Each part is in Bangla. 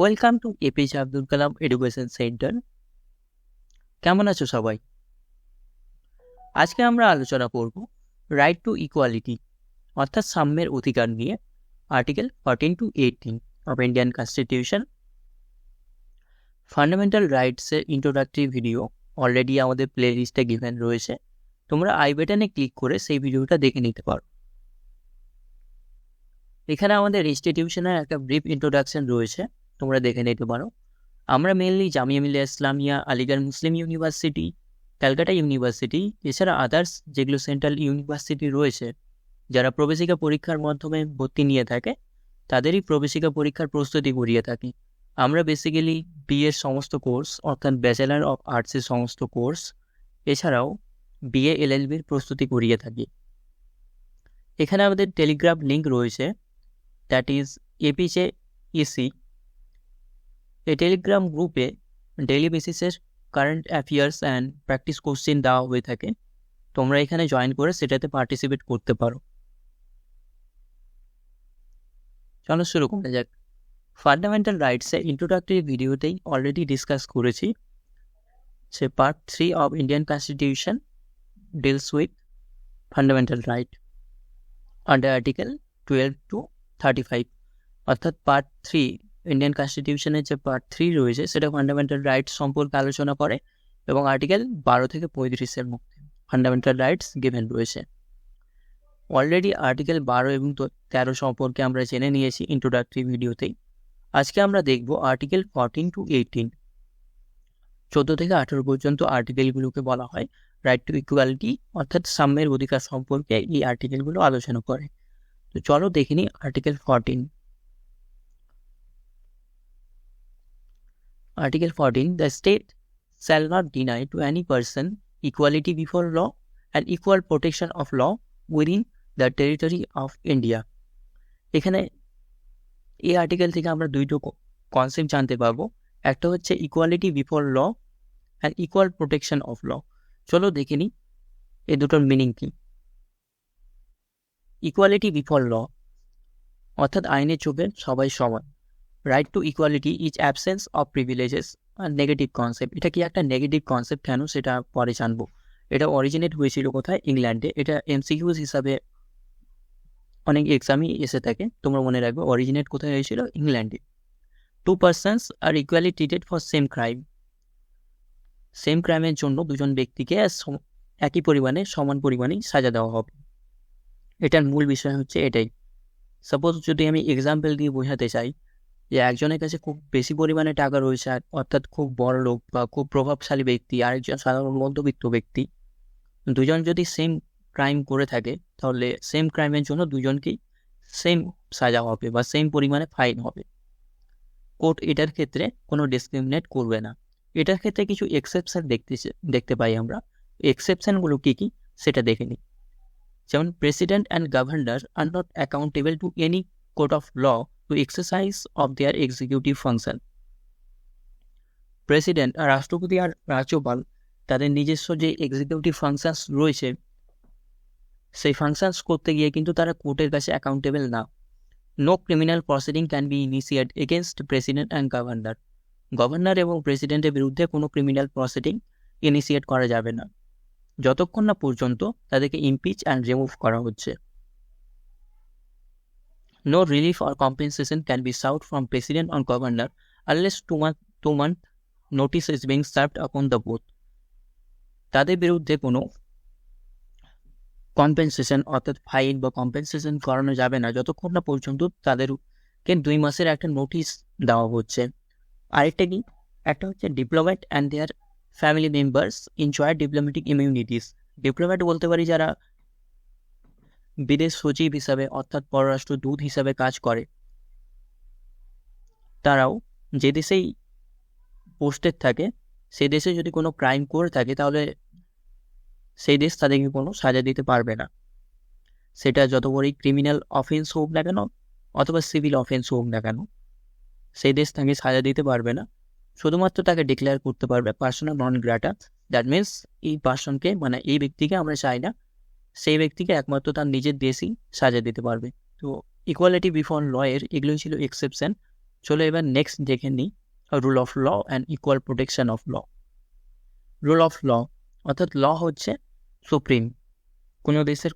Welcome to APJ Abdul Kalam education centre. কেমন আছো সবাই? আজকে আমরা আলোচনা করব রাইট টু ইকুয়ালিটি অর্থাৎ সাম্যের অধিকার নিয়ে, article 14 to 18 of Indian constitution. Fundamental রাইটসের ইন্ট্রোডাক্টরি ভিডিও অলরেডি আমাদের প্লে লিস্টে গিভেন রয়েছে, তোমরা আই বাটনে ক্লিক করে সেই ভিডিওটা দেখে নিতে পারো। এখানে আমাদের ইনস্টিটিউশনের একটা ব্রিফ ইন্ট্রোডাকশন রয়েছে, তোমরা দেখে নিতে পারো। আমরা মেনলি জামিয়া মিলিয়া ইসলামিয়া, আলিগড় মুসলিম ইউনিভার্সিটি, ক্যালকাটা ইউনিভার্সিটি, এছাড়া আদার্স যেগুলো সেন্ট্রাল ইউনিভার্সিটি রয়েছে, যারা প্রবেশিকা পরীক্ষার মাধ্যমে ভর্তি নিয়ে থাকে তাদেরই প্রবেশিকা পরীক্ষার প্রস্তুতি করিয়ে থাকি। আমরা বেসিক্যালি বিএর সমস্ত কোর্স অর্থাৎ ব্যাচেলার অফ আর্টসের সমস্ত কোর্স, এছাড়াও বিএ এলএলবির প্রস্তুতি করিয়ে থাকি। এখানে আমাদের টেলিগ্রাম লিঙ্ক রয়েছে, দ্যাট ইজ এপিজে ইসি। এই টেলিগ্রাম গ্রুপে ডেইলি বেসিসের current affairs and practice question দেওয়া হয়ে থাকে, তোমরা এখানে জয়েন করে সেটাতে পার্টিসিপেট করতে পারো। চলো শুরু করা যাক। ফান্ডামেন্টাল রাইটসের ইন্ট্রোডাক্টরি ভিডিওতেই অলরেডি ডিসকাস করেছি সে part 3 of Indian constitution deals with fundamental right under article 12 to 35, অর্থাৎ পার্ট 3 ইন্ডিয়ান কনস্টিটিউশনের যে পার্ট 3 রয়েছে সেটা ফান্ডামেন্টাল রাইটস সম্পর্কে আলোচনা করে এবং আর্টিকেল 12 থেকে 35-এর মধ্যে ফান্ডামেন্টাল রাইটস গিভেন রয়েছে। অলরেডি আর্টিকেল 12 এবং 13 সম্পর্কে আমরা জেনে নিয়েছি ইন্ট্রোডাক্টরি ভিডিওতেই। আজকে আমরা দেখব আর্টিকেল 14 to 18, 14 থেকে 18 পর্যন্ত আর্টিকেলগুলোকে বলা হয় রাইট টু ইকুয়ালিটি অর্থাৎ সাম্যের অধিকার সম্পর্কে এই আর্টিকেলগুলো আলোচনা করে। তো চলো দেখে নিই article 14। Article 14. The state shall not deny to any person equality before law and equal protection of law within the territory of India. এখানে এই আর্টিকেল থেকে আমরা দুইটো কনসেপ্ট জানতে পারবো, একটা হচ্ছে equality before law and equal protection of law. চলো দেখে নিই এই দুটোর মিনিং কি। ইকুয়ালিটি বিফোর ল অর্থাৎ আইনের চোখে সবাই সমান। Right to equality is absence of privileges আর নেগেটিভ কনসেপ্ট। এটা কি একটা নেগেটিভ কনসেপ্ট কেন সেটা পরে জানবো। এটা অরিজিনেট হয়েছিল কোথায়? ইংল্যান্ডে। এটা এমসিকিউজ হিসাবে অনেক এক্সামই এসে থাকে, তোমরা মনে রাখবে অরিজিনেট কোথায় হয়েছিল? ইংল্যান্ডে। 2 persons আর equally treated for same crime. Same ক্রাইমের জন্য দুজন ব্যক্তিকে একই পরিমাণে সমান পরিমাণেই সাজা দেওয়া হবে। এটার মূল বিষয় হচ্ছে এটাই। সাপোজ যদি আমি এক্সাম্পল দিয়ে বোঝাতে চাই যে একজনের কাছে খুব বেশি পরিমাণে টাকা রয়েছে, অর্থাৎ খুব বড় লোক বা খুব প্রভাবশালী ব্যক্তি, আরেকজন সাধারণ মধ্যবিত্ত ব্যক্তি, দুজন যদি সেম ক্রাইম করে থাকে তাহলে সেম ক্রাইমের জন্য দুজনকেই সেম সাজা হবে বা সেম পরিমাণে ফাইন হবে। কোর্ট এটার ক্ষেত্রে কোনো ডিসক্রিমিনেট করবে না। এটার ক্ষেত্রে কিছু এক্সেপশন দেখতে পাই আমরা। এক্সেপশনগুলো কী কী সেটা দেখে নিই। যেমন president and governor are not accountable to any court of law to exercise of their executive function. President আর রাষ্ট্রপতি আর রাজ্যপাল তাদের নিজস্ব যে এক্সিকিউটিভ ফাংশনস রয়েছে সেই ফাংশনস করতে গিয়ে কিন্তু তারা কোর্টের কাছে অ্যাকাউন্টেবল না। No criminal proceeding can be initiate against president and governor. Governor এবং প্রেসিডেন্টের বিরুদ্ধে কোনো ক্রিমিনাল প্রসিডিং ইনিশিয়েট করা যাবে না যতক্ষণ না পর্যন্ত তাদেরকে ইমপিচ অ্যান্ড রিমুভ করা হচ্ছে। No relief or compensation can be sought from president or governor unless 2 month notice is being served upon the both. তাদের বিরুদ্ধে কোনো কম্পেনসেশন অর্থাৎ ফাইন বা কম্পেনসেশন করানো যাবে না যতক্ষণ না পর্যন্ত তাদেরকে 2 মাসের একটা নোটিশ দেওয়া হচ্ছে। আরেকটা কি? একটা হচ্ছে diplomat and there family members enjoy diplomatic immunities. Diplomat বলতে পারি যারা বিদেশ সচিব হিসাবে অর্থাৎ পররাষ্ট্র দূত হিসাবে কাজ করে, তারাও যে দেশেই পোস্টেড থাকে সেই দেশে যদি কোনো ক্রাইম করে থাকে তাহলে সেই দেশ তাদেরকে কোনো সাজা দিতে পারবে না। সেটা যত বড়ই ক্রিমিনাল অফেন্স হোক না কেন অথবা সিভিল অফেন্স হোক না কেন, সেই দেশ তাকে সাজা দিতে পারবে না। শুধুমাত্র তাকে ডিক্লেয়ার করতে পারবে পার্সোনা নন গ্রাটা। দ্যাট মিনস এই পার্সনকে মানে এই ব্যক্তিকে আমরা চাই না, সেই ব্যক্তিকে একমাত্র তার নিজের দেশই সাজা দিতে পারবে। তো ইকুয়ালিটি বিফোর ল এর এগুলোই ছিল এক্সেপশন। চলো এবার নেক্সট দেখে নিই rule of law and equal protection of law. Rule of law অর্থাৎ ল হচ্ছে সুপ্রিম। কোনো দেশের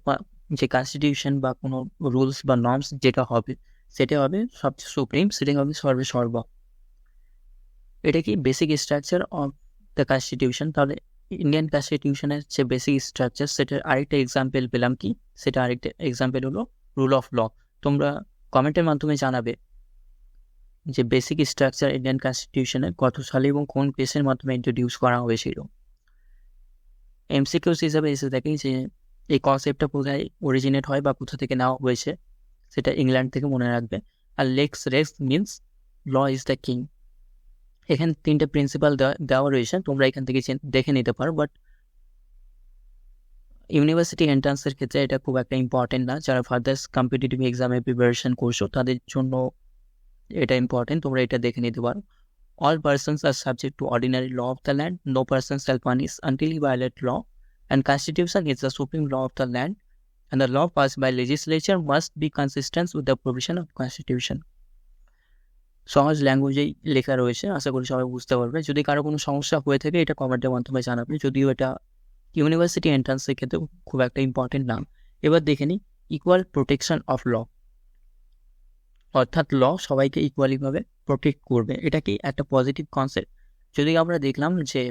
যে কনস্টিটিউশন বা কোনো রুলস বা নর্মস যেটা হবে সেটা হবে সবচেয়ে সুপ্রিম, সেটা হবে সর্ব। এটা কি basic structure of the constitution. তাহলে ইন্ডিয়ান কনস্টিটিউশনের যে বেসিক স্ট্রাকচার সেটার আরেকটা এক্সাম্পল পেলাম কি, সেটা আরেকটা এক্সাম্পল হলো রুল অফ ল। তোমরা কমেন্টের মাধ্যমে জানাবে যে বেসিক স্ট্রাকচার ইন্ডিয়ান কনস্টিটিউশনে কত সালে এবং কোন পেসের মাধ্যমে ইন্ট্রোডিউস করা হয়েছিল। এমসিকিউস হিসাবে এসে থাকে যে এই কনসেপ্টটা কোথায় অরিজিনেট হয় বা কোথা থেকে নেওয়া হয়েছে, সেটা ইংল্যান্ড থেকে মনে রাখবে। আর lex rex means law is the king. এখানে তিনটে প্রিন্সিপাল দেওয়া রয়েছে, তোমরা এখান থেকে দেখে নিতে পারো, বাট ইউনিভার্সিটি এন্ট্রান্সের ক্ষেত্রে এটা খুব একটা ইম্পর্টেন্ট না। যারা ফার্দার কম্পিটিটিভ এক্সামে প্রিপারেশন করছো তাদের জন্য এটা ইম্পর্টেন্ট, তোমরা এটা দেখে নিতে পারো। All persons are subject to ordinary law of the land. No person shall punish until he violate law. And Constitution is the supreme law of the land. And the law passed by legislature must be consistent with the provision of Constitution. সহজ ল্যাঙ্গুয়েজেই লেখা রয়েছে, আশা করি সবাই বুঝতে পারবে। যদি কারো কোনো সমস্যা হয়ে থাকে এটা কমেন্টের মাধ্যমে জানাবে, যদিও এটা ইউনিভার্সিটি এন্ট্রান্সের ক্ষেত্রে খুব একটা ইম্পর্টেন্ট নাম। এবার দেখে নিই ইকুয়াল প্রোটেকশন অফ ল, অর্থাৎ ল সবাইকে ইকুয়ালিভাবে প্রোটেক্ট করবে। এটা কি একটা পজিটিভ কনসেপ্ট। যদি আমরা দেখলাম যে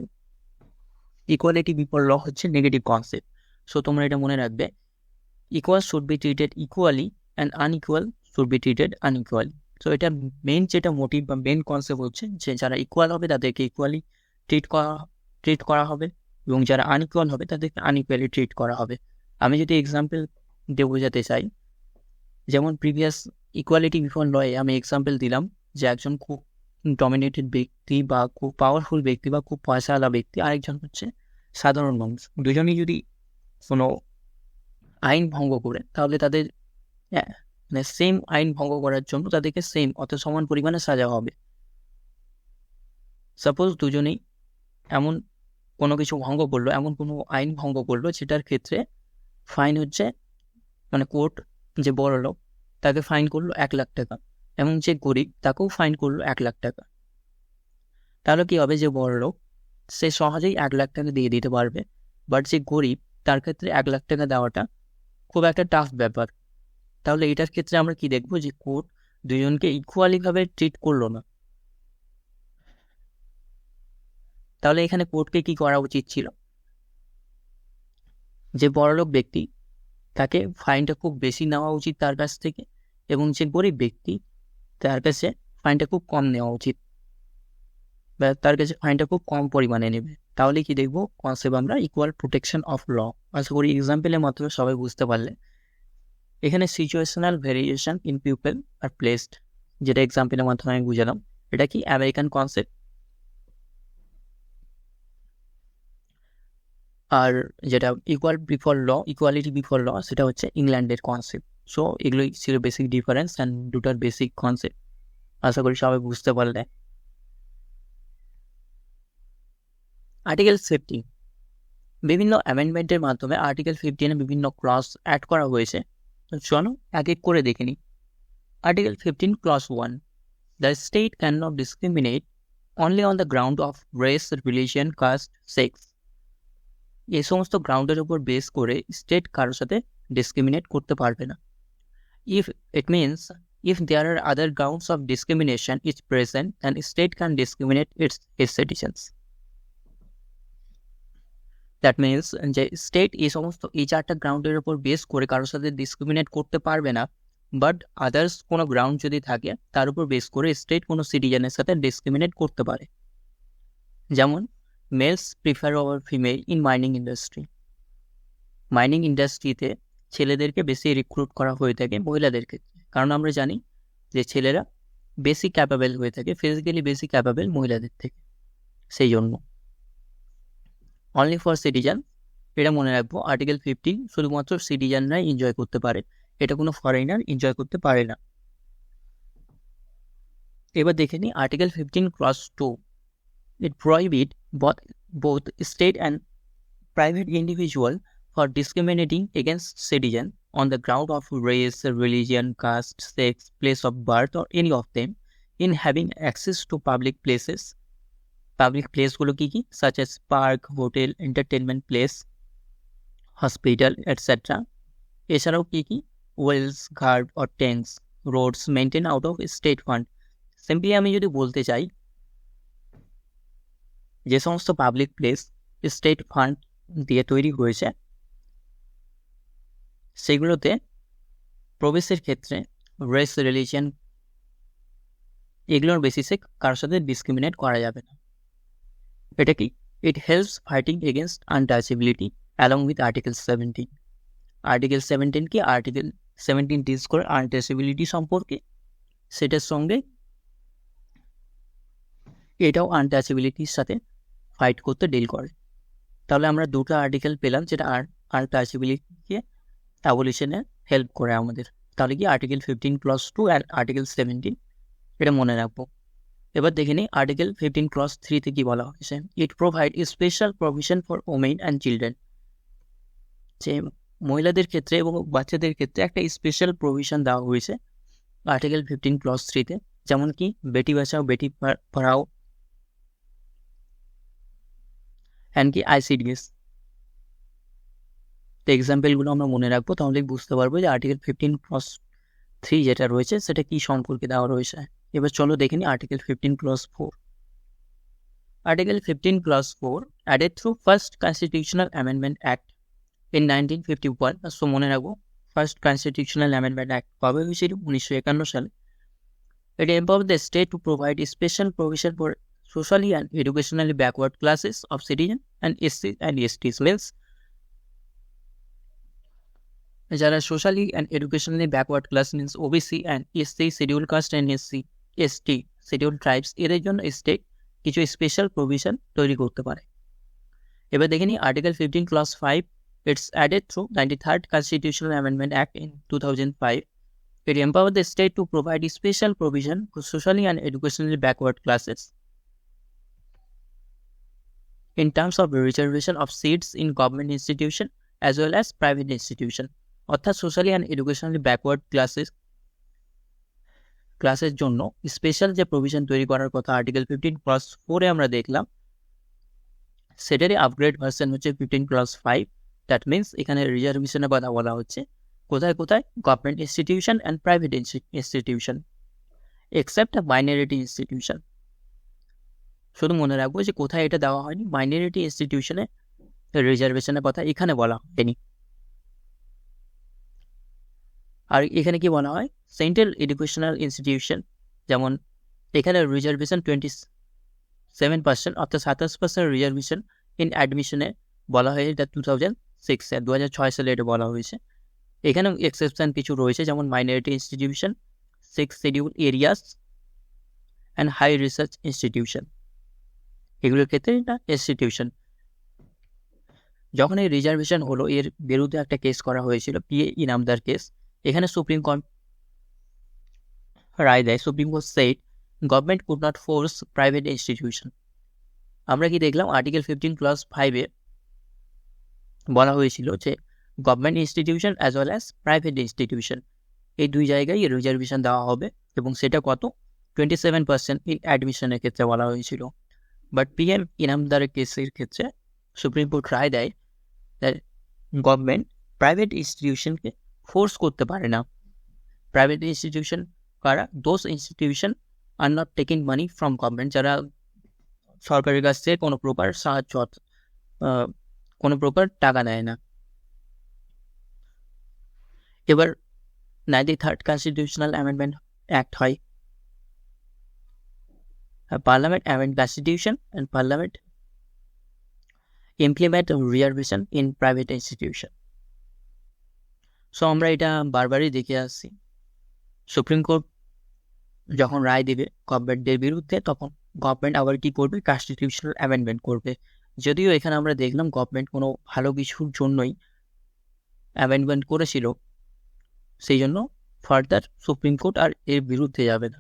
ইকুয়ালিটি বিফোর ল হচ্ছে নেগেটিভ কনসেপ্ট, সো তোমরা এটা মনে রাখবে, equal should be treated equally and unequal should be treated unequally. So এটা মেন যেটা মোটিভ বা মেন কনসেপ্ট হচ্ছে যে যারা ইকুয়াল হবে তাদেরকে ইকুয়ালি ট্রিট করা হবে এবং যারা আনইকুয়াল হবে তাদেরকে আনইকুয়ালি ট্রিট করা হবে। আমি যদি এক্সাম্পল দিয়ে বোঝাতে চাই, যেমন প্রিভিয়াস ইকুয়ালিটি বিফোর লয়ে আমি এক্সাম্পল দিলাম যে একজন খুব ডমিনেটেড ব্যক্তি বা খুব পাওয়ারফুল ব্যক্তি বা খুব পয়সাওয়ালা ব্যক্তি, আরেকজন হচ্ছে সাধারণ মানুষ। দুজনেই যদি কোনো আইন ভঙ্গ করে তাহলে তাদের মানে সেম আইন ভঙ্গ করার জন্য তাদেরকে সেম অর্থাৎ সমান পরিমাণে সাজা হবে। সাপোজ দুজনেই এমন কোনো কিছু ভঙ্গ করলো, এমন কোনো আইন ভঙ্গ করলো যেটার ক্ষেত্রে ফাইন হচ্ছে, মানে কোর্ট যে বড় লোক তাকে ফাইন করলো 1 লাখ টাকা এবং যে গরিব তাকেও ফাইন করলো 1 লাখ টাকা। তাহলে কি হবে, যে বড় লোক সে সহজেই 1 লাখ টাকা দিয়ে দিতে পারবে, বাট যে গরিব তার ক্ষেত্রে 1 লাখ টাকা দেওয়াটা খুব একটা টাফ ব্যাপার। তাহলে এটার ক্ষেত্রে আমরা কি দেখবো, যে কোর্ট দুজনকে ইকুয়ালিভাবে ট্রিট করলো না। তাহলে এখানে কোর্টকে কি করা উচিত ছিল, যে বড়লোক ব্যক্তি তাকে ফাইনটা খুব বেশি নেওয়া উচিত তার কাছ থেকে, এবং যে গরিব ব্যক্তি তার কাছে ফাইনটা খুব কম নেওয়া উচিত, বা তার কাছে ফাইনটা খুব কম পরিমাণে নেবে। তাহলে কি দেখবো, কনসেপ্ট আমরা ইকুয়াল প্রোটেকশন অফ ল। আশা করি এক্সাম্পলের মাধ্যমে সবাই বুঝতে পারলে। এখানে situational variation in people R placed, যেটা এক্সাম্পলের মাধ্যমে আমি বুঝালাম, এটা কি আমেরিকান কনসেপ্ট। আর যেটা ইকুয়ালিটি বিফোর ল সেটা হচ্ছে ইংল্যান্ডের কনসেপ্ট। সো এগুলোই ছিল বেসিক ডিফারেন্স অ্যান্ড দুটার বেসিক কনসেপ্ট। আশা করি সবাই বুঝতে পারলে। আর্টিকেল 15, বিভিন্ন অ্যামেন্ডমেন্টের মাধ্যমে আর্টিকেল 15-এ বিভিন্ন ক্লজ অ্যাড করা হয়েছে। চলো এক এক করে দেখে নিই। Article 15 clause 1, the state can not discriminate only on the ground of race, religion, caste, sex. এই সমস্ত গ্রাউন্ডের উপর বেস করে স্টেট কারোর সাথে ডিসক্রিমিনেট করতে পারবে না। If there are other grounds of discrimination is present, then state can discriminate its citizens. That means যে স্টেট এই 4টা গ্রাউন্ডের উপর বেস করে কারোর সাথে ডিসক্রিমিনেট করতে পারবে না, বাট আদার্স কোনো গ্রাউন্ড যদি থাকে তার উপর বেস করে স্টেট কোনো সিটিজেনের সাথে ডিসক্রিমিনেট করতে পারে। যেমন males prefer over female in mining industry. Mining ইন্ডাস্ট্রিতে ছেলেদেরকে বেশি রিক্রুট করা হয়ে থাকে মহিলাদের ক্ষেত্রে, কারণ আমরা জানি যে ছেলেরা বেশি ক্যাপাবেল হয়ে থাকে, ফিজিক্যালি বেশি ক্যাপাবেল মহিলাদের থেকে। সেই জন্য অনলি ফর সিটিজেন, এটা মনে রাখবো। আর্টিকেল 15 শুধুমাত্র সিটিজেনরাই এনজয় করতে পারে, এটা কোনো ফরেনার এনজয় করতে পারে না। এবার দেখে নিই article 15 clause 2, it prohibit both state and private individual for discriminating against citizen on the ground of race, religion, caste, sex, place of birth, or any of them, in having access to public places. Public প্লেসগুলো কি কি? Such as park, hotel, entertainment place, hospital etcetera. এছাড়াও কি কি? Wells, ghat or tanks, roads maintain out of state fund. Simply আমি যদি বলতে চাই, যে সমস্ত পাবলিক প্লেস স্টেট ফান্ড দিয়ে তৈরি হয়েছে সেগুলোতে প্রবেশের ক্ষেত্রে রেস, রিলিজিয়ন এগুলোর বেসিসে কারোর সাথে ডিসক্রিমিনেট করা যাবে না। এটা কি? It helps fighting against untouchability along with article 17। Article 17 কি? আর্টিকেল 17 ডিলস করে আনটাচেবিলিটি সম্পর্কে, সেটার সঙ্গে এটাও আনটাচেবিলিটির সাথে ফাইট করতে ডিল করে। তাহলে আমরা দুটো আর্টিকেল পেলাম যেটা আনটাচেবিলিটিকে অ্যাবলিশনে হেল্প করে আমাদের। তাহলে কি? আর্টিকেল 15(2) অ্যান্ড আর্টিকেল 17, এটা মনে রাখবো। এবার দেখে নিই আর্টিকেল 15(3)তে কি বলা হয়েছে। It provide special provision for women and children. যে মহিলাদের ক্ষেত্রে এবং বাচ্চাদের ক্ষেত্রে একটা স্পেশাল প্রভিশন দেওয়া হয়েছে আর্টিকেল 15(3)তে, যেমন কি বেটি বাঁচাও বেটি পড়াও অ্যান্ড কি ICDS। তো এক্সাম্পলগুলো আমরা মনে রাখবো, তাহলে বুঝতে পারবো যে আর্টিকেল 15(3) যেটা রয়েছে সেটা কি সম্পর্কে দেওয়া রয়েছে। এবার চলো দেখে নিই article 15(4). Article 15(4) added through first constitutional amendment act in 1951। So মনে রাখবো ফার্স্ট কনস্টিটিউশনাল অ্যামেন্ডমেন্ট অ্যাক্ট কবে হয়েছিল? 1951 সালে। It empowers the state to provide special provision for socially and educationally backward classes of citizens and SC and STs, means যারা socially and educationally backward class means OBC and SC, schedule caste and SC, ST, schedule tribes, এদের জন্য স্টেট কিছু স্পেশাল প্রভিশন তৈরি করতে পারে। এবার দেখে নিই article 15(5). It's added through 93rd Constitutional Amendment Act in 2005. It empowers the state to provide special provision for socially and educationally backward classes in terms of reservation of seats in government institution as well as private institution। অর্থাৎ সোশ্যালি অ্যান্ড এডুকেশনালি ব্যাকওয়ার্ড ক্লাসের জন্য স্পেশাল যে প্রভিশন তৈরি করার কথা আর্টিকেল 15(4)-এ আমরা দেখলাম, সেটারই আপগ্রেড ভার্সন হচ্ছে 15(5). দ্যাট মিনস এখানে রিজার্ভেশনের কথা বলা হচ্ছে কোথায় কোথায়? Government institution and private institution except minority institution. শুধু মনে রাখবো যে কোথায় এটা দেওয়া হয়নি, মাইনরিটি ইনস্টিটিউশনে রিজার্ভেশনের কথা এখানে বলা হয়নি। আর এখানে কি বলা হয়? সেন্ট্রাল এডুকেশনাল ইনস্টিটিউশন, যেমন এখানে রিজার্ভেশন 27%, অর্থাৎ 27% রিজার্ভেশন ইন অ্যাডমিশনে বলা হয়েছে, এটা 2006 সালে এটা বলা হয়েছে। এখানেও এক্সেপশন কিছু রয়েছে, যেমন minority institution, 6 schedule areas and high research institution, এগুলোর ক্ষেত্রে এটা ইনস্টিটিউশন। যখন এই রিজার্ভেশন হলো, এর বিরুদ্ধে একটা কেস করা হয়েছিল, PA ইনামদার কেস। এখানে সুপ্রিম কোর্ট রায় দেয়, supreme court said government could not force private institution. আমরা কি দেখলাম? আর্টিকেল 15(5)-এ বলা হয়েছিল যে government institution as well as private institution, এই দুই জায়গায় রিজার্ভেশন দেওয়া হবে, এবং সেটা কত? 27% ইন অ্যাডমিশনের ক্ষেত্রে বলা হয়েছিল। বাট PM ইনামদারের কেসের ক্ষেত্রে সুপ্রিম কোর্ট রায় দেয় গভর্নমেন্ট প্রাইভেট ইনস্টিটিউশনকে ফোর্স করতে পারে না। প্রাইভেট ইনস্টিটিউশন কারা? Those institution are not taking money from government, যারা সরকারের কাছ থেকে কোনো প্রকার সাহায্য, কোনো প্রকার টাকা নেয় না। এবার 93rd কনস্টিটিউশনাল অ্যামেন্ডমেন্ট অ্যাক্ট হয়। Parliament amend constitution and parliament implement reservation in private institution. So আমরা এটা বারবারই দেখে আসছি, সুপ্রিম কোর্ট যখন রায় দেবে গভর্নমেন্টের বিরুদ্ধে, তখন গভর্নমেন্ট আবার কি করবে? কনস্টিটিউশনাল অ্যামেন্ডমেন্ট করবে। যদিও এখানে আমরা দেখলাম গভর্নমেন্ট কোনো ভালো কিছুর জন্যই অ্যামেন্ডমেন্ট করেছিল, সেই জন্য ফার্দার সুপ্রিম কোর্ট আর এর বিরুদ্ধে যাবে না।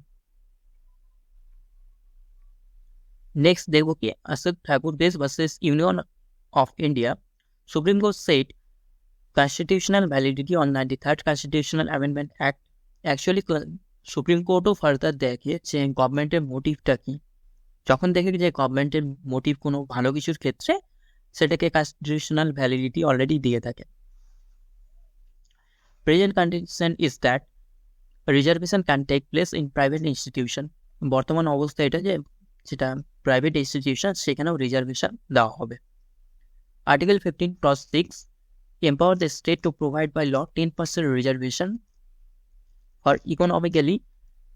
নেক্সট দেখবো কি অশোক ঠাকুর দেশ versus union of India. Supreme court said constitutional validity on 93rd Constitutional Amendment Act actually supreme কোর্টও ফার্দার দেখে যে গভর্নমেন্টের মোটিভটা কি। যখন দেখে যে গভর্নমেন্টের মোটিভ কোনো ভালো কিছুর ক্ষেত্রে, সেটাকে কনস্টিটিউশনাল ভ্যালিডিটি অলরেডি দিয়ে থাকে। Present condition is that reservation can take place in private institution. বর্তমান অবস্থা এটা যে যেটা প্রাইভেট ইনস্টিটিউশন সেখানেও রিজার্ভেশন দেওয়া হবে। Article 15 clause 6 empower the state to provide by law 10% reservation for economically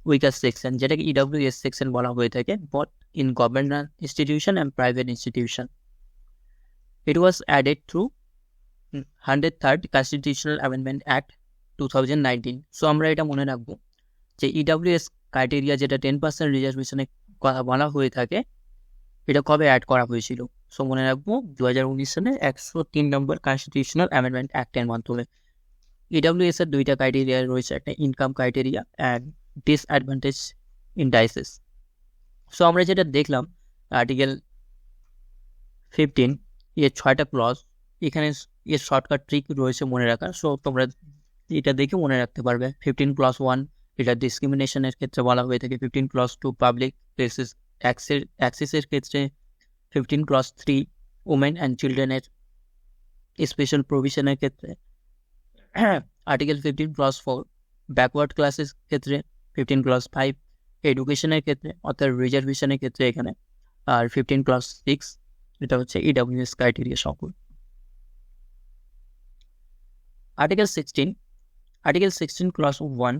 weaker section, যেটাকে EWS সেকশন বলা হয়ে থাকে, both in government institution and private institution. It was added through 103rd Constitutional Amendment Act 2019. So আমরা এটা মনে রাখবো যে EWS ক্রাইটেরিয়া যেটা 10% রিজার্ভেশনের কথা বলা হয়ে থাকে, এটা কবে অ্যাড করা হয়েছিল। সো মনে রাখবো 2019 সালে 103 নম্বর কনস্টিটিউশনাল অ্যামেন্ডমেন্ট অ্যাক্টের মাধ্যমে। EWS এর দুইটা ক্রাইটেরিয়া রয়েছে, একটা income criteria and disadvantage indices. So আমরা যেটা দেখলাম আর্টিকেল 15 এর 6টা ক্লজ, এখানে এর শর্টকাট ট্রিক রয়েছে মনে রাখার। সো তোমরা এটা দেখে মনে রাখতে পারবে। 15 clause 1 এটা ডিসক্রিমিনেশনের ক্ষেত্রে বলা হয়ে থাকে, 15 clause 2 পাবলিক প্লেসেস অ্যাক্সেসের ক্ষেত্রে, 15 clause 3 উমেন অ্যান্ড চিলড্রেনের স্পেশাল প্রভিশনের ক্ষেত্রে, আর্টিকেল 15 clause 4 ব্যাকওয়ার্ড ক্লাসের ক্ষেত্রে, 15 clause 5 এডুকেশনের ক্ষেত্রে অর্থাৎ রিজার্ভেশনের ক্ষেত্রে এখানে, আর 15 clause 6 এটা হচ্ছে EWS ক্রাইটেরিয়া সকল। Article 16 clause 1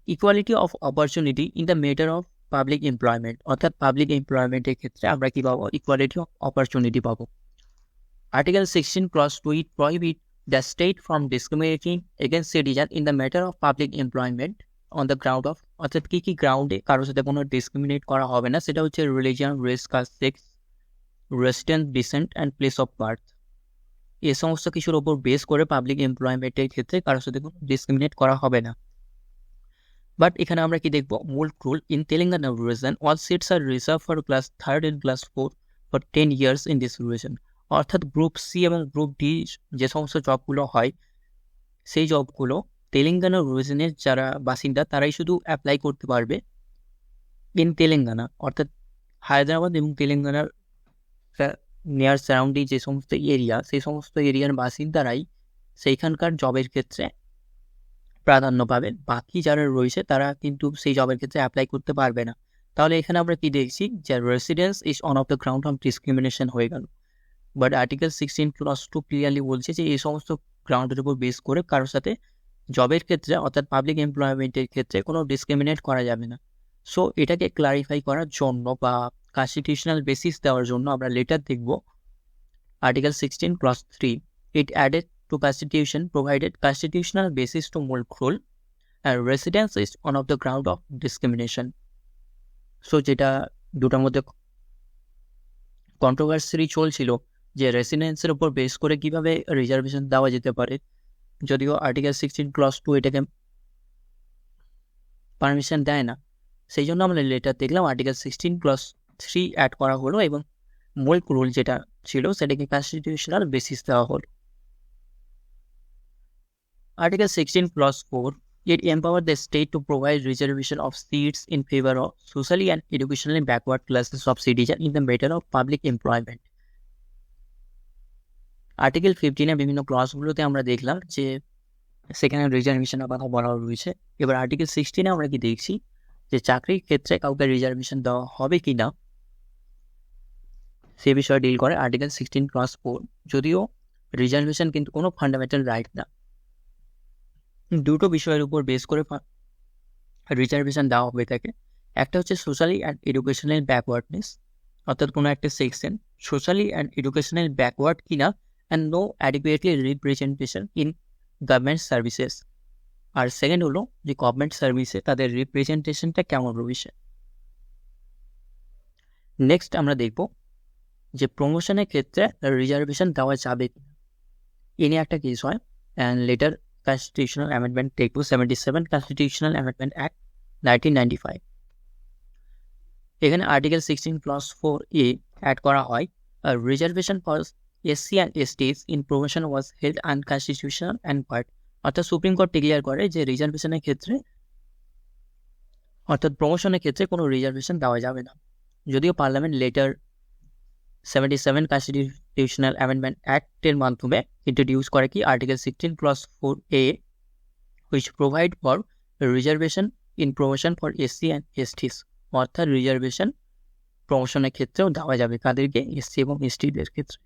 equality of opportunity in the matter of public employment, অর্থাৎ পাবলিক এমপ্লয়মেন্টের ক্ষেত্রে আমরা কি পাবো, ইকুয়ালিটি অফ অপরচুনিটি পাবো। Article 16 clause 2 it prohibit the state from discriminating against citizen in the matter of public employment on the ground of, অর্থাৎ কি কি গ্রাউন্ডে কারোর সাথে কোনো ডিসক্রিমিনেট করা হবে না, সেটা হচ্ছে religion, race, caste, sex, residence, descent and place of birth. এই সমস্ত কিছুর ওপর বেস করে পাবলিক এমপ্লয়মেন্টের ক্ষেত্রে কারোর সাথে কোনো ডিসক্রিমিনেট করা হবে না। বাট এখানে আমরা কি দেখবো, মূল rule in Telangana region all seats are reserve for class 3rd and class 4 for 10 years in this region. অর্থাৎ গ্রুপ সি এবং গ্রুপ ডি যে সমস্ত জবগুলো হয়, সেই জবগুলো তেলেঙ্গানা রিজনের যারা বাসিন্দা তারাই শুধু অ্যাপ্লাই করতে পারবে ইন তেলেঙ্গানা, অর্থাৎ হায়দ্রাবাদ এবং তেলেঙ্গানার নিয়ার সারাউন্ডিং যে সমস্ত এরিয়া, সেই সমস্ত এরিয়ার বাসিন্দারাই সেইখানকার জবের ক্ষেত্রে প্রাধান্য পাবেন। বাকি যারা রয়েছে তারা কিন্তু সেই জবের ক্ষেত্রে অ্যাপ্লাই করতে পারবে না। তাহলে এখানে আমরা কি দেখছি, যে residence is on of the ground of discrimination হয়ে গেল। বাট আর্টিকেল 16 clause 2 ক্লিয়ারলি বলছে যে এই সমস্ত গ্রাউন্ডের উপর বেস করে কারোর সাথে জবের ক্ষেত্রে অর্থাৎ পাবলিক এমপ্লয়মেন্টের ক্ষেত্রে কোনো ডিসক্রিমিনেট করা যাবে না। সো এটাকে ক্লারিফাই করার জন্য বা কনস্টিটিউশনাল বেসিস দেওয়ার জন্য আমরা লেটার দেখব article 16 clause 3 it added to constitution provided constitutional basis to mulk rule and residence is one of the ground of discrimination. So যেটা দুটার মধ্যে কন্ট্রোভার্সি চলছিল যে রেসিডেন্সের উপর বেস করে কিভাবে রিজার্ভেশন দেওয়া যেতে পারে, যদিও আর্টিকেল 16 clause 2 এটাকে পারমিশন দেয় না, সেই জন্য আমরা লেটার দেখলাম আর্টিকেল 16 clause 3 অ্যাড করা হলো এবং মুল্ক রুল যেটা ছিল সেটাকে কনস্টিটিউশনাল বেসিস দেওয়া হলো। Article 16 clause 4 it empowered the state to provide reservation of seats in favor of socially and educationally backward classes of citizens in the matter of public employment. Article 15 এর বিভিন্ন ক্লজগুলোতে আমরা দেখলাম যে সেখানে রিজার্ভেশনের কথা বলা রয়েছে। এবার আর্টিকেল 16 এ আমরা কি দেখছি, যে চাকরির ক্ষেত্রে কাউকে রিজার্ভেশন দেওয়া হবে কি না সে বিষয়ে ডিল করে আর্টিকেল 16 clause 4। যদিও রিজার্ভেশন কিন্তু কোনো ফান্ডামেন্টাল রাইট না, দুটো বিষয়ের উপর বেস করে রিজার্ভেশন দেওয়া হয়ে থাকে। একটা হচ্ছে সোশ্যালি অ্যান্ড এডুকেশনাল ব্যাকওয়ার্ডনেস, অর্থাৎ কোনো একটা section socially and educational backward কিনা and no adequately representation in government services. আর সেকেন্ড হলো যে গভর্নমেন্ট সার্ভিসে তাদের রিপ্রেজেন্টেশনটা কেমন রয়েছে। নেক্সট আমরা দেখব যে প্রমোশনের ক্ষেত্রে রিজার্ভেশন দেওয়া যাবে কিনা, এ নিয়ে একটা কেস হয় and letter Constitutional Amendment Take 77 Constitutional Amendment Act 1995। এখানে আর্টিকেল 16 clause 4A অ্যাড করা হয়, reservation for SC and STs in promotion was held unconstitutional and void। অর্থাৎ সুপ্রিম কোর্ট ডিক্লেয়ার করে যে রিজার্ভেশনের ক্ষেত্রে অর্থাৎ প্রমোশনের ক্ষেত্রে কোনো রিজার্ভেশন দেওয়া যাবে না। যদিও পার্লামেন্ট লেটার 77 কনস্টিটিউশনাল অ্যামেন্ডমেন্ট অ্যাক্টের মাধ্যমে ইন্ট্রোডিউস করে কি article 16 clause 4A which provide for reservation in promotion for SC and STs, অর্থাৎ রিজার্ভেশন প্রমোশনের ক্ষেত্রেও দেওয়া যাবে কাদেরকে, এসসি এবং এসটিদের ক্ষেত্রে।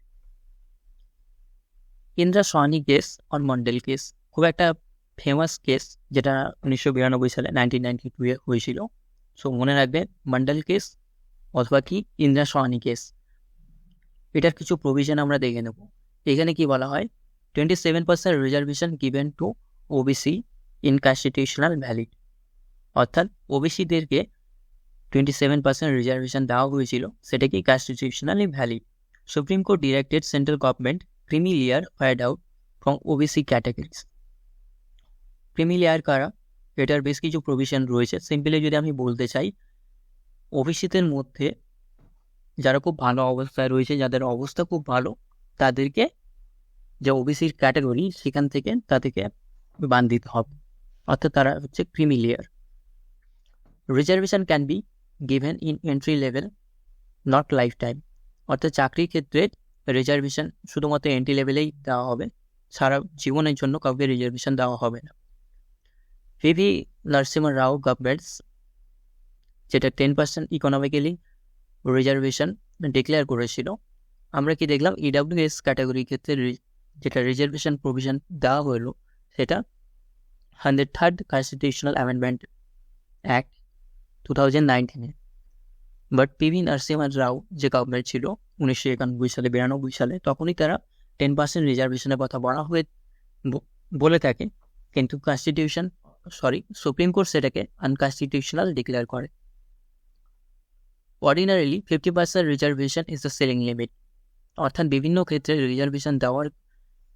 Indira Sahni case on Mandal case খুব একটা ফেমাস কেস, যেটা 1992 সালে 1992 হয়েছিল। সো মনে রাখবে মন্ডল কেস অথবা কি ইন্দিরা সাহনি কেস। এটার কিছু প্রভিশন আমরা দেখে নেব। এখানে কি বলা হয়, 27% reservation given to OBC in constitutional valid, অর্থাৎ ওবিসিদেরকে 27% রিজার্ভেশন দেওয়া হয়েছিল, সেটা কি constitutionally valid. Supreme court directed central government creamy layer fired out from OBC categories. Creamy layer কারা, এটার বেশ কিছু প্রভিশন রয়েছে। সিম্পলি যদি আমি বলতে চাই, ওবিসিদের মধ্যে যারা খুব ভালো অবস্থায় রয়েছে, যাদের অবস্থা খুব ভালো, তাদেরকে যে ওবিসির ক্যাটাগরি সেখান থেকে তাদেরকে বাদ দিতে হবে, অর্থাৎ তারা হচ্ছে creamy layer. Reservation can be given in entry level not life time, অর্থাৎ চাকরির ক্ষেত্রে রিজার্ভেশন শুধুমাত্র এন্ট্রি লেভেলেই দেওয়া হবে, সারা জীবনের জন্য কাউকে রিজার্ভেশন দেওয়া হবে না। পিভি নরসিংহ রাও গভর্নমেন্টস যেটা 10% ইকোনমিক্যালি রিজার্ভেশন ডিক্লেয়ার করেছিল, আমরা কি দেখলাম ইডাব্লিউএস ক্যাটাগরির ক্ষেত্রে যেটা রিজার্ভেশন প্রভিশন দেওয়া হলো সেটা 103rd কনস্টিটিউশনাল অ্যামেন্ডমেন্ট অ্যাক্ট 2019-এ। বাট পিভি নরসিংহ রাও যে গভর্নমেন্ট ছিল 1991 সালে 92 সালে, তখনই তারা 10% রিজার্ভেশনের কথা বলে থাকে, কিন্তু সুপ্রিম কোর্ট সেটাকে আনকনস্টিটিউশনাল ডিক্লেয়ার করে। Ordinarily 50% reservation is the ceiling limit, অর্থাৎ বিভিন্ন ক্ষেত্রে রিজার্ভেশন দেওয়ার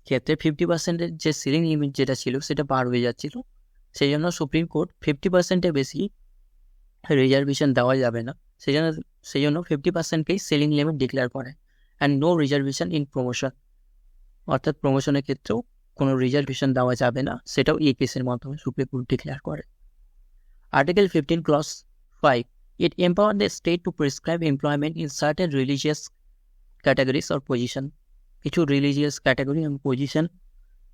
ক্ষেত্রে 50%-এর যে সিলিং লিমিট যেটা ছিল সেটা পার হয়ে যাচ্ছিল, সেই জন্য সুপ্রিম কোর্ট 50%-এর বেশি রিজার্ভেশন দেওয়া যাবে না, সেই জন্য 50%কেই সিলিং লিমিট ডিক্লেয়ার করে। And no reservation in promotion, অর্থাৎ প্রমোশনের ক্ষেত্রেও কোনো রিজার্ভেশন দেওয়া যাবে না, সেটাও এই কেসের মাধ্যমে সুপ্রিম কোর্ট ডিক্লেয়ার করে। Article 15 clause 5 it empower the state to prescribe employment in certain religious categories or position, কিছু রিলিজিয়াস ক্যাটাগরি এবং পজিশন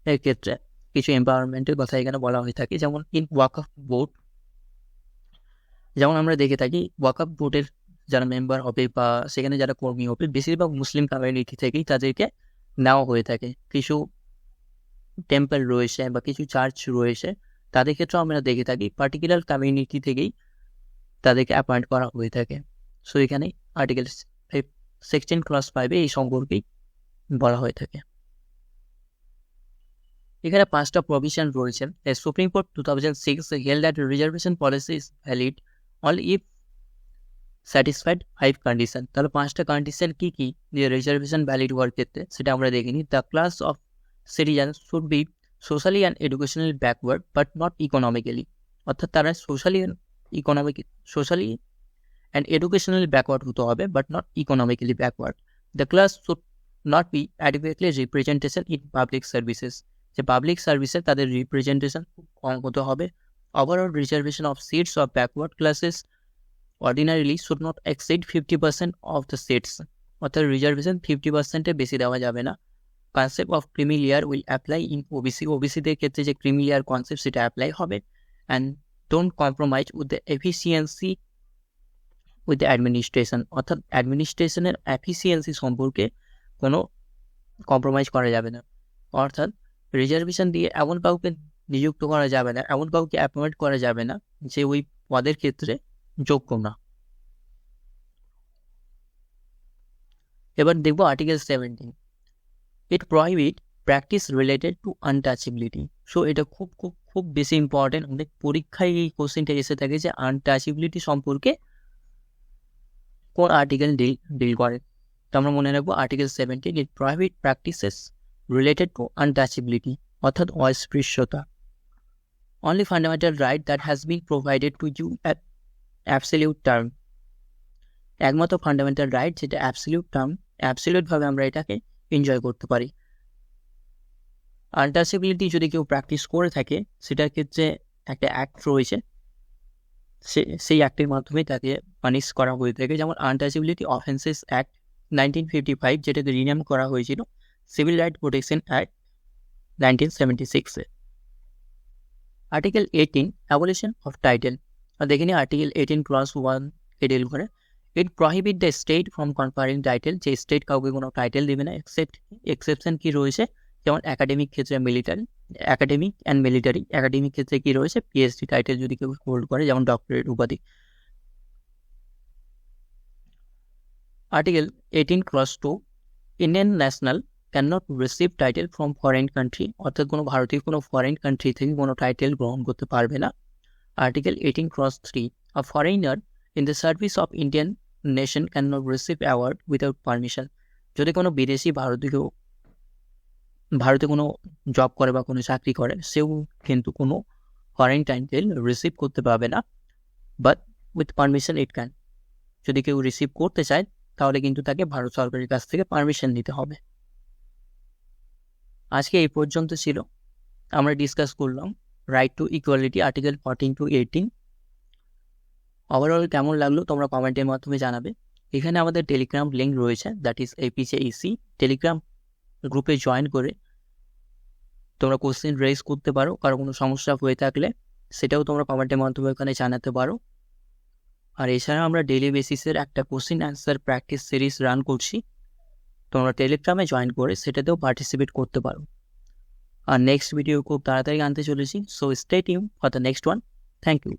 এর ক্ষেত্রে কিছু এম্পাওয়ারমেন্টের কথা এখানে বলা হয়ে থাকে। যেমন ইন ওয়াকফ বোর্ড, যেমন আমরা দেখে থাকি ওয়াকফ বোর্ডের যারা মেম্বার হবে বা সেখানে যারা কর্মী হবে, বেশিরভাগ মুসলিম কমিউনিটি থেকেই তাদেরকে নেওয়া হয়ে থাকে। কিছু টেম্পল রয়েছে বা কিছু চার্চ রয়েছে, তাদের ক্ষেত্রেও আমরা দেখে থাকি পার্টিকুলার কমিউনিটি থেকেই তাদেরকে অ্যাপয়েন্ট করা হয়ে থাকে। সো এখানে আর্টিকেল 16 ক্লজ 5-এ এই সম্পর্কেই বলা হয়ে থাকে। এখানে 5টা প্রভিশন রয়েছে। Supreme court 2006 held that reservation policy is valid only if satisfied 5 condition। তাহলে 5টা কন্ডিশন কি কি যে রিজার্ভেশন ভ্যালিড হওয়ার ক্ষেত্রে, সেটা আমরা দেখিনি। The class of citizen should be socially and educationally backward but not economically, অর্থাৎ তারা সোশ্যালি অ্যান্ড এডুকেশনালি ব্যাকওয়ার্ড হতে হবে but not economically backward. The class should not be adequately representation in public services, যে পাবলিক সার্ভিসে তাদের রিপ্রেজেন্টেশন খুব কম হতে হবে। Overall reservation of seats of backward classes ordinarily should not exceed 50% of the seats, অর্থাৎ রিজার্ভেশন 50%-এর বেশি দেওয়া যাবে না। Concept of creamy layer will apply in OBC, ওবিসিদের ক্ষেত্রে যে ক্রিমি লেয়ার কনসেপ্ট সেটা অ্যাপ্লাই হবে। And don't compromise with the efficiency with the administration, অর্থাৎ অ্যাডমিনিস্ট্রেশনের এফিসিয়েন্সি সম্পর্কে কোনো কম্প্রোমাইজ করা যাবে না। অর্থাৎ রিজার্ভেশন দিয়ে এমন কাউকে নিযুক্ত করা যাবে না, এমন কাউকে অ্যাপয়েন্ট করা যাবে না যে ওই পদের ক্ষেত্রে যোগ্য না। এবার দেখবো article 17, it prohibit practice related to untouchability. So এটা খুব খুব খুব বেশি ইম্পর্টেন্ট, অনেক পরীক্ষায় এই কোশ্চেনটা এসে থাকে যে আনটাচেবিলিটি সম্পর্কে কোন আর্টিকেল ডিল করে। তো আমরা মনে রাখবো article 17, it prohibit practices related to untouchability, অর্থাৎ অস্পৃশ্যতা। Only fundamental right that has been provided to you at absolute term, একমাত্র ফান্ডামেন্টাল রাইট যেটা অ্যাবসলিউট টার্ম, অ্যাবসলিউটভাবে আমরা এটাকে এনজয় করতে পারি। আনটাচেবিলিটি যদি কেউ প্র্যাকটিস করে থাকে, সেটার ক্ষেত্রে একটা অ্যাক্ট রয়েছে সেই অ্যাক্টের মাধ্যমে তাকে পানিশ করা হয়ে থাকে। যেমন আনটাচেবিলিটি অফেন্সেস অ্যাক্ট 1955, যেটাকে রিনেম করা হয়েছিল সিভিল রাইট প্রোটেকশন অ্যাক্ট 1976-এ। Article 18 abolition of title. দেখে নিই আর্টিকেল 18 ক্লজ 1 কে ডিল করে। It prohibit the state from conferring title, যে স্টেট কাউকে কোনো টাইটেল দেবে না, এক্সেপশন কি রয়েছে, যেমন একাডেমিক ক্ষেত্রে একাডেমিক অ্যান্ড মিলিটারি। একাডেমিক ক্ষেত্রে কি রয়েছে, পিএইচডি টাইটেল যদি কেউ হোল্ড করে, যেমন ডক্টরেট উপাধি। Article 18 clause 2, Indian national can not receive title from foreign country, অর্থাৎ কোনো ভারতীয় কোনো ফরেন কান্ট্রি থেকে কোনো টাইটেল গ্রহণ করতে পারবে না। Article 18 clause 3, a foreigner in the service of Indian nation can not receive award without permission. যদি কোনো বিদেশি ভারতে কোনো জব করে বা কোনো চাকরি করে, সেও কিন্তু কোনো ফরেন টাইটেল রিসিভ করতে পারবে না, but with permission it can. যদি কেউ রিসিভ করতে চায় তাহলে কিন্তু তাকে ভারত সরকারের কাছ থেকে পারমিশন নিতে হবে। আজকে এই পর্যন্ত ছিল, আমরা ডিসকাস করলাম right to equality article 14 to 18। Overall কেমন লাগলো তোমরা কমেন্টের মাধ্যমে জানাবে। এখানে আমাদের টেলিগ্রাম লিঙ্ক রয়েছে, দ্যাট ইজ APJEC। টেলিগ্রাম গ্রুপে জয়েন করে তোমরা কোশ্চেন রেজ করতে পারো, কারো কোনো সমস্যা হয়ে থাকলে সেটাও তোমরা কমেন্টের মাধ্যমে ওখানে জানাতে পারো। আর এছাড়া আমরা ডেইলি বেসিসের একটা question answer practice series run করছি, তোমরা টেলিগ্রামে জয়েন করে সেটাতেও পার্টিসিপেট করতে পারো। আর নেক্সট ভিডিও খুব তাড়াতাড়ি আনতে চলেছি, so stay tune for the next one. Thank you.